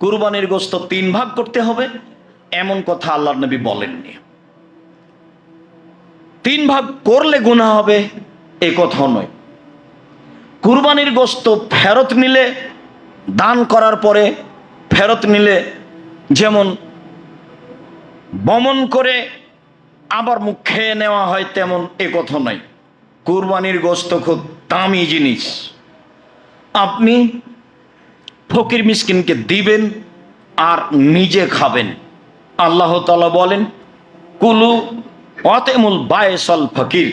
কুরবানির গোশত 3 ভাগ করতে হবে এমন কথা আল্লাহর নবী বলেননি। 3 ভাগ করলে গুনাহ হবে এই কথাও নয়। কুরবানির গোশত ফেরত নিলে, দান করার পরে ফেরত নিলে, যেমন বমন করে আবার মুখ খেয়ে নেওয়া হয় তেমন এ কথা নয়। কুরবানির গোশত খুব দামি জিনিস। আপনি ফকির মিসকিনকে দিবেন আর নিজে খাবেন। আল্লাহ তাআলা বলেন, কুলু ওয়াতিমুল বায়েসাল ফকির,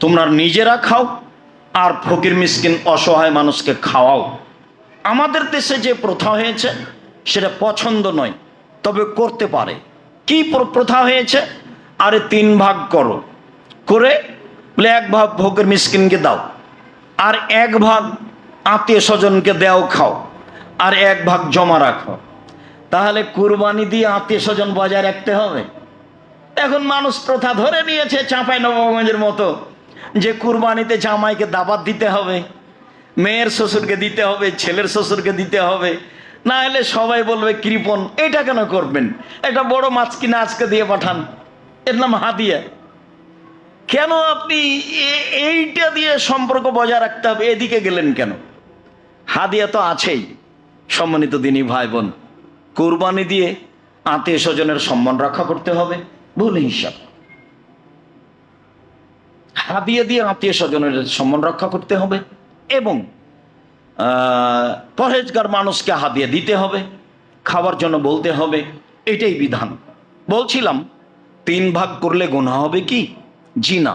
তোমরা নিজেরা খাও আর ফকির মিসকিন অসহায় মানুষকে খাওয়াও। আমাদের দেশে যে প্রথা হয়েছে সেটা পছন্দ নয়, তবে করতে পারে। কি প্রথা হয়েছে? আরে 3 ভাগ করো, করে বলে 1 ভাগ ফকির মিসকিনকে দাও, আর 1 ভাগ আত্মীয় স্বজনকে দেও খাও, আর 1 ভাগ জমা রাখো। তাহলে কুরবানি দিয়ে আত্মীয় স্বজন বজায় রাখতে হবে। এখন মানুষ প্রথা ধরে নিয়েছে চাঁপাইনবাবগঞ্জের মতো, যে কুরবানিতে জামাইকে দাওয়াত দিতে হবে, মেয়ের শ্বশুরকে দিতে হবে, ছেলের শ্বশুরকে দিতে হবে, না হলে সবাই বলবে কৃপণ। এটা কেন করবেন? একটা বড় মাছ কিনে আজকে দিয়ে পাঠান, এর নাম হাদিয়া। কেন আপনি এইটা দিয়ে সম্পর্ক বজায় রাখতে হবে? এদিকে গেলেন কেন? হাদিয়া তো আছেই। সম্মানিত দিনী ভাই বোন, কুরবানি দিয়ে আত্মীয় স্বজনের সম্মান রক্ষা করতে হবে, ভুল হিসাব। হাদিয়া দিয়ে আত্মীয় স্বজনের সম্মান রক্ষা করতে হবে এবং পরহেজগার মানুষকে হাদিয়া দিতে হবে, খাওয়ার জন্য বলতে হবে, এটাই বিধান। বলছিলাম 3 ভাগ করলে গুনাহ হবে কি? জি না।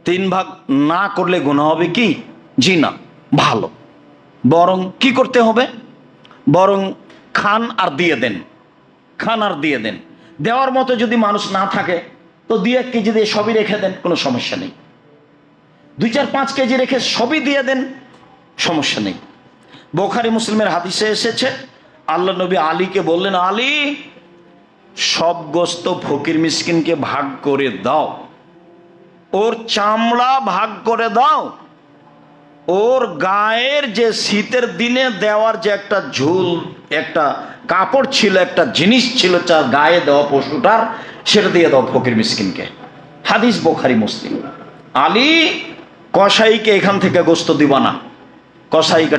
3 ভাগ না করলে গুনাহ হবে কি? জি না। ভালো। বরং কি করতে হবে? বরং খান আর দিয়ে দেন, খান আর দিয়ে দেন। দেওয়ার মতো যদি মানুষ না থাকে তো 2-1 কেজি দিয়ে সবই রেখে দেন, কোনো সমস্যা নেই। 2-4-5 কেজি রেখে সবই দিয়ে দেন, সমস্যা নেই। বুখারী মুসলিমের হাদিসে এসেছে, আল্লাহ নবী আলীকে বললেন, আলী, সব গোশত ফকির মিসকিনকে ভাগ করে দাও, ওর চামড়া ভাগ করে দাও, ওর গায়ের যে শীতের দিনে দেওয়ার যে একটা ঝুল, একটা কাপড় ছিল, একটা জিনিস ছিল যার গায়ে দেওয়া পশুটার, সেটা দিয়ে দাও ফকির মিসকিনকে। হাদিস বুখারী মুসলিম। আলী, কসাইকে এখান থেকে গোশত দিবা না, কসাইকে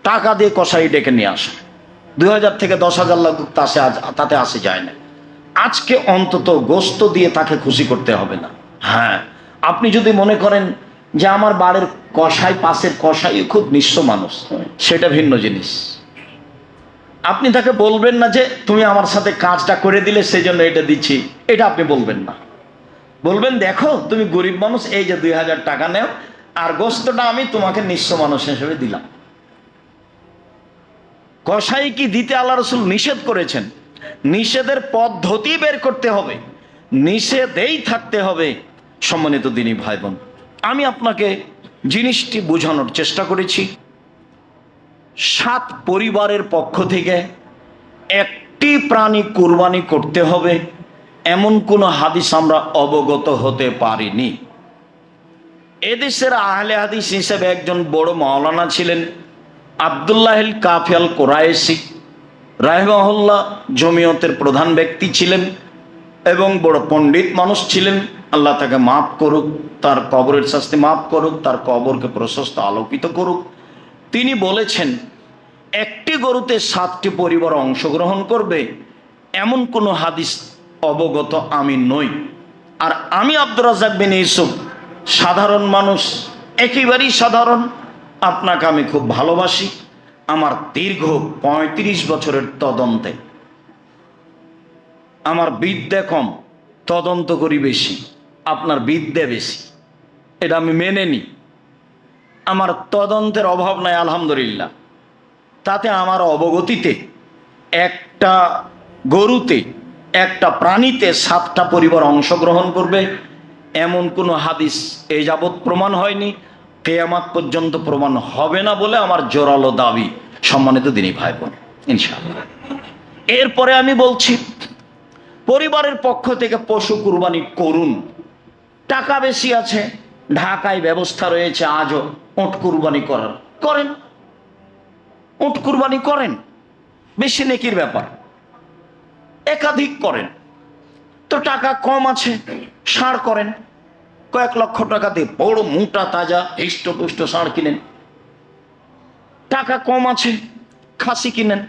টাকা দিয়ে কসাই ডেকে নিয়ে আসে। 2000 থেকে 10,000 লাগুক তাতে আসে যায় না। আজকে অন্তত গোশত দিয়ে তাকে খুশি করতে হবে না। হ্যাঁ, আপনি যদি মনে করেন যে আমার বাড়ির কসাই, পাশের কসাই খুব নিঃস্ব মানুষ, সেটা ভিন্ন জিনিস। আপনি তাকে বলবেন না যে তুমি আমার সাথে কাজটা করে দিলে সেই জন্য এটা দিচ্ছি, এটা আপনি বলবেন না। বলবেন, দেখো তুমি গরিব মানুষ, এই যে 2000 টাকা নেও, আর গোশতটা আমি তোমাকে নিঃস্ব মানুষ হিসেবে দিলাম। কসাই কি দিতে আল্লাহ রাসূল নিষেধ করেছেন? নিষেধের পদ্ধতি বের করতে হবে, নিষেধেই থাকতে হবে। সম্মানিত দিনী ভাই বোন, আমি আপনাকে জিনিসটি বোঝানোর চেষ্টা করেছি। 7 পরিবারের পক্ষ থেকে একটি প্রাণী কুরবানি করতে হবে এমন কোন হাদিস আমরা অবগত হতে পারিনি। এদেশের আহলে হাদিস হিসেবে একজন বড় মাওলানা ছিলেন, আব্দুল্লাহিল কাফি আল কুরাইশি রাহিমাহুল্লাহ, জমিয়তের প্রধান ব্যক্তি ছিলেন এবং বড় পণ্ডিত মানুষ ছিলেন। আল্লাহ তাকে মাফ করুক, তার কবরের শাস্তি মাফ করুক, তার কবরকে প্রশস্ত আলোকিত করুক। তিনি বলেছেন, একটি গরুতে 7টি পরিবার অংশগ্রহণ করবে এমন কোনো হাদিস অবগত আমি নই। আর আমি আব্দুর রাজ্জাক বিন ইউসুফ সাধারণ মানুষ, একেবারেই সাধারণ। আপনাকে আমি খুব ভালোবাসি। আমার দীর্ঘ 35 বছরের তদন্তে আমার বিদ্যা কম, তদন্ত করি বেশি, আপনার বিদ্যা বেশি, এটা আমি মেনে নিই। আমার তদন্তের অভাব নাই আলহামদুলিল্লাহ। তাতে আমার অবগতিতে একটা গরুতে, একটা প্রাণীতে 7টা পরিবার অংশগ্রহণ করবে এমন কোনো হাদিস এই যাবৎ প্রমাণ হয়নি, কিয়ামত পর্যন্ত প্রমাণ হবে না বলে আমার জোরালো দাবি। সম্মানিত দিনী ভাই বোন, ইনশাআল্লাহ। এরপরে আমি বলছি, পরিবারের পক্ষ থেকে পশু কুরবানি করুন। টাকা বেশি আছে, ঢাকায় ব্যবস্থা রয়েছে আজও উট কুরবানি করার, করেন, উট কুরবানি করেন। বেশি নেকির ব্যাপার। একাধিক করেন, তো টাকা কম আছে ষাঁড় করেন, কয়েক লক্ষ টাকা দিয়ে বড় মোটা তাজা হৃষ্টপুষ্ট ষাঁড় কিনেন। টাকা কম আছে খাসি কিনেন,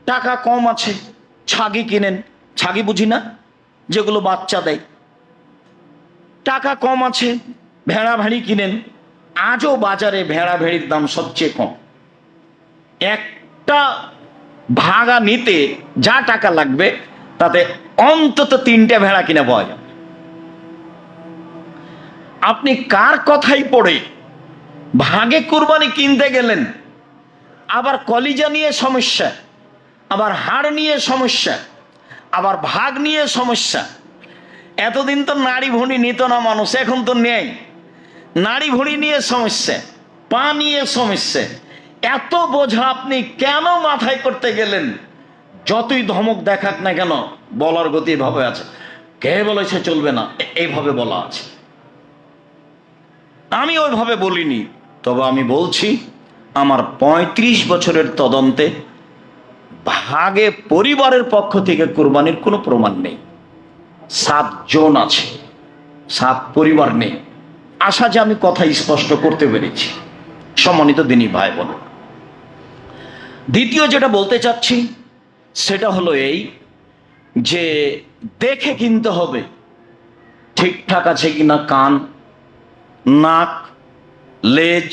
টাকা কম আছে ছাগি কিনেন, ছাগি বুঝি না, যেগুলো বাচ্চা দেয়। টাকা কম আছে ভেড়া ভেড়ি কিনেন। আজও বাজারে ভেড়া ভেড়ির দাম সবচেয়ে কম। একটা ভাগা নিতে যা টাকা লাগবে তাতে অন্তত 3টে ভেড়া কিনে পাওয়া যায়। আপনি কার কথাই পড়ে ভাগে কুরবানি কিনতে গেলেন, আবার কলিজা নিয়ে সমস্যা, আবার হাড় নিয়ে সমস্যা, আবার ভাগ নিয়ে সমস্যা। এতদিন তো নাড়ি ভুঁড়ি নিত না মানুষ, এখন তো নেই। নাড়ি ভুঁড়ি নিয়ে সমস্যা, পা নিয়ে সমস্যা, এত বোঝা আপনি কেন মাথায় করতে গেলেন? যতই ধমক দেখাক না কেন, বলার গতি এভাবে আছে। কে বলেছে চলবে না? এইভাবে বলা আছে। আমি ওইভাবে বলিনি, তবে আমি বলছি আমার 35 বছরের তদন্তে ভাগে পরিবারের পক্ষ থেকে কুরবানির কোনো প্রমাণ নেই। 7 জন আছে, 7 পরিবার নেই। আশা যে আমি কথা স্পষ্ট করতে পেরেছি। সম্মানিত দিনী ভাই বোন, দ্বিতীয় যেটা বলতে চাচ্ছি সেটা হলো এই যে দেখে কিনতে হবে ঠিকঠাক আছে কিনা, কান, নাক, লেজ,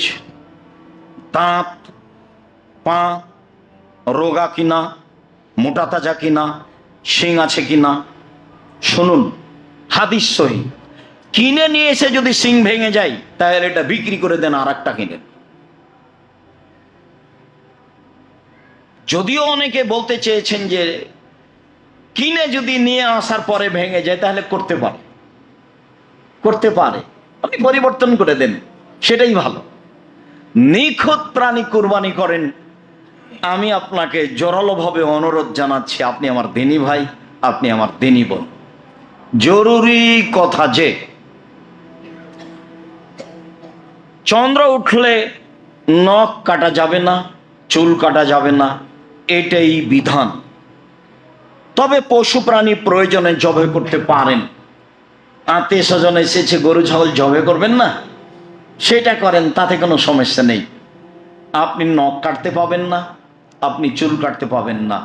দাঁত, পা রোগা কিনা, মোটা তাজা কিনা, শিং আছে কিনা। শুনুন, হাদিস সহি। কিনে নিয়ে এসে যদি শিং ভেঙে যায় তাহলে এটা বিক্রি করে দেন, আর একটা কিনেন। যদিও অনেকে বলতে চেয়েছেন যে কিনে যদি নিয়ে আসার পরে ভেঙে যায় তাহলে করতে পারে, করতে পারে, আপনি পরিবর্তন করে দেন, সেটাই ভালো। নিখুঁত প্রাণী কুরবানি করেন। আমি আপনাকে জোরালোভাবে অনুরোধ জানাচ্ছি, আপনি আমার দিনী ভাই, আপনি আমার দিনী বোন, জরুরি কথা যে চন্দ্র উঠলে নখ কাটা যাবে না, চুল কাটা যাবে না, এটাই বিধান। তবে পশু প্রাণী প্রয়োজনে জবে করতে পারেন। আত্মীয় স্বজন এসেছে, গরু ছাগল জবে করবেন না, সেটা করেন, তাতে কোনো সমস্যা নেই। আপনি নখ কাটতে পাবেন না, আপনি চুল কাটতে পাবেন না।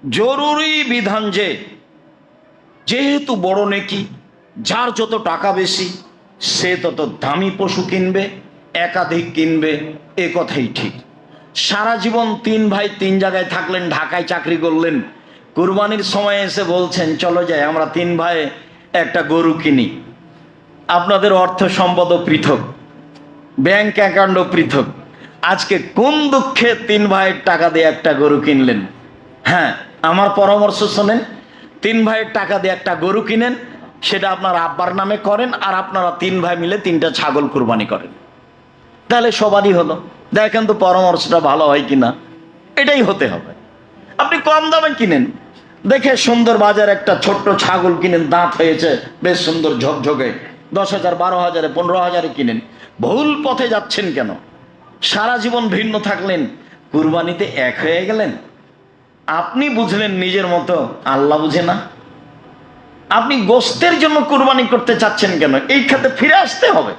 জরুরি বিধান যে যেহেতু বড় নেকি, যার যত টাকা বেশি সে তত দামি পশু কিনবে, একাধিক কিনবে, এ কথাই ঠিক। সারা জীবন 3 ভাই 3 জায়গায় থাকলেন, ঢাকায় চাকরি করলেন, কুরবানির সময় এসে বলছেন চলো যাই আমরা 3 ভাই একটা গরু কিনি। আপনাদের অর্থ সম্পদও পৃথক, ব্যাংক অ্যাকাউন্টও পৃথক। আজকে কোন দুঃখে 3 ভাইয়ের টাকা দিয়ে একটা গরু কিনলেন? হ্যাঁ, আমার পরামর্শ শোনেন, 3 ভাইয়ের টাকা দিয়ে একটা গরু কিনেন, সেটা আপনার আব্বার নামে করেন, আর আপনারা 3 ভাই মিলে 3টা ছাগল কুরবানি করেন, তাহলে সবারই হলো। দেখেন তো পরামর্শটা ভালো হয় কিনা, এটাই হতে হবে। আপনি কম দামে কিনেন, দেখে সুন্দর বাজার একটা ছোট্ট ছাগল কিনেন, দাঁত হয়েছে বেশ সুন্দর ঝকঝকে, 10,000 12,000 15,000 কিনেন। ভুল পথে যাচ্ছেন কেন? সারা জীবন ভিন্ন থাকলেন, কুরবানিতে এক হয়ে গেলেন। আপনি বুঝলেন নিজের মতো, আল্লাহ বুঝে না। আপনি গোশতের জন্য কুরবানি করতে চাচ্ছেন কেন? এই খাতে ফিরে আসতে হবে।